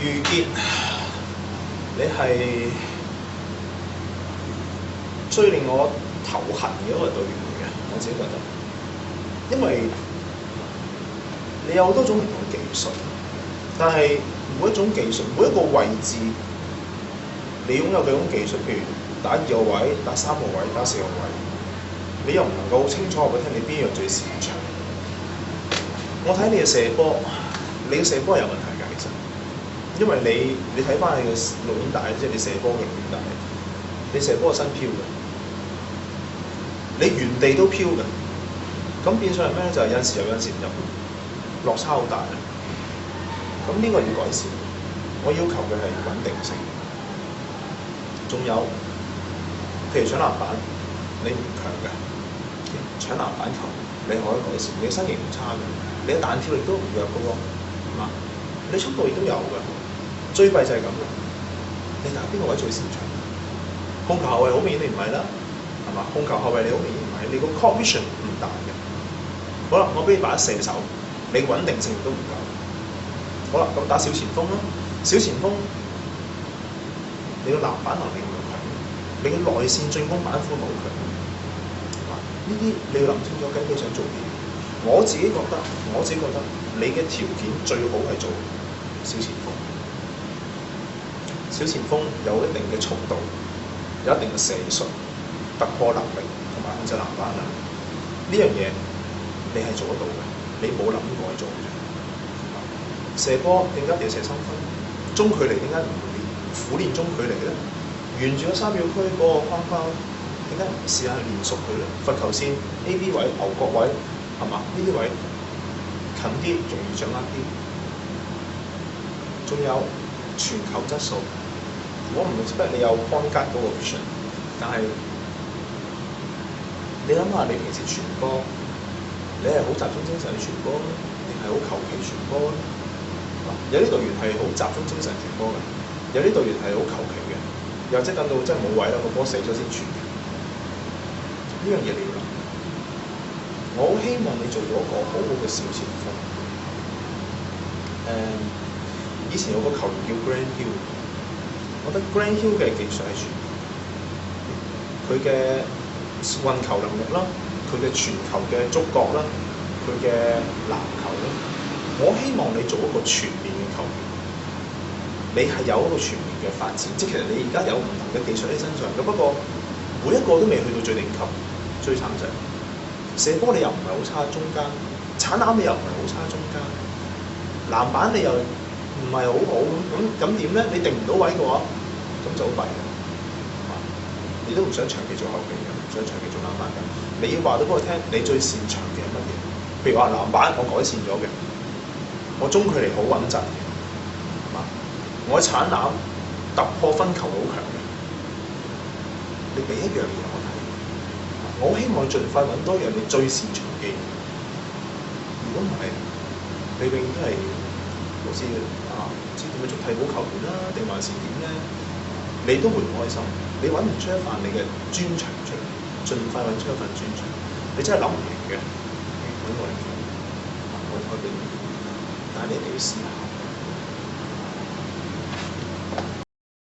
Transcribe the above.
余傑，你係最令我頭痕嘅一個隊員嚟嘅，我自己覺得，因為你有好多種唔同嘅技術，但係每一種技術，每一個位置，你擁有嘅種技術，譬如打2個位、打3個位、打4個位，你又唔能夠好清楚話俾聽你邊樣最擅長。我睇你嘅射波，你嘅射波係有問題㗎，其實，因為你睇翻你嘅錄影帶，即係你射波嘅錄影帶，你射波係身飄嘅，你原地都飄嘅，咁變相係咩咧？就係有陣時入，有陣時唔入，落差好大啦。咁呢個要改善，我要求嘅係穩定性。仲有，譬如搶籃板，你唔強嘅，搶籃板球你可以改善，你身形唔差嘅。你嘅彈跳力都唔弱嘅喎，係嘛？你速度亦都有嘅，最弊就係咁嘅。你打邊個位最擅長？控球後衞好明顯你唔係啦，係嘛？控球後衞你好明顯唔係，你個 court vision 唔大嘅。好啦，我俾你擺射手，你穩定性都唔夠。好啦，咁打小前鋒啦，小前鋒你個籃板能力唔強，你個內線進攻板斧冇強，呢啲你要諗清楚，究竟你想做啲。我自己覺得你嘅條件最好係做小前鋒。小前鋒有一定嘅速度，有一定嘅射術、突破能力同埋控制籃板能力。呢樣嘢你係做得到嘅，你冇諗過去做嘅啫。射波點解要射3分？中距離點解唔苦練中距離咧？沿住個3秒區嗰個框框，點解唔試下練熟佢咧？罰球線 A.B 位、牛角位。係嘛？呢啲位近啲，容易掌握啲。仲有傳球質素，我唔 expect 你有point guard嗰個 vision，但係你諗下，你平時傳波，你係好集中精神去傳波，定係好求其傳波咧？有啲隊員係好集中精神傳波嘅，有啲隊員係好求其嘅，又即等到真係冇位啦，個波死咗先傳。呢樣嘢你要諗。我好希望你做到一個好好嘅小前鋒。以前有個球員叫 Grant Hill， 我覺得 Grant Hill 嘅技術係全面，佢嘅運球能力啦，佢嘅傳球嘅觸覺啦，佢嘅籃球啦，我希望你做一個全面嘅球員。你係有一個全面嘅發展，即係其實你而家有唔同嘅技術喺身上嘅，不過每一個都未去到最頂級，最慘就係。射波你又唔係好差，中間鏟籃你又唔係好差，中間籃板你又唔係好好，咁點咧？你定唔到位嘅話，咁就好弊嘅。你都唔想長期做後備嘅，唔想長期做籃板嘅。你要話到俾我聽，你最擅長嘅係乜嘢？譬如話籃板，我改善咗嘅，我中距離好穩陣嘅，係嘛？我鏟籃突破分球好強嘅，你俾一樣嘢我睇。我希望你盡快揾多樣你最擅長嘅。如果唔係，你永遠都係好似唔知點樣做替補球員啦，定還是點咧？你都會唔開心。你揾唔出一份你嘅專長出嚟，盡快揾出一份專長。你真係諗唔贏嘅，揾我嚟做，我開俾你。但係你一定要思考。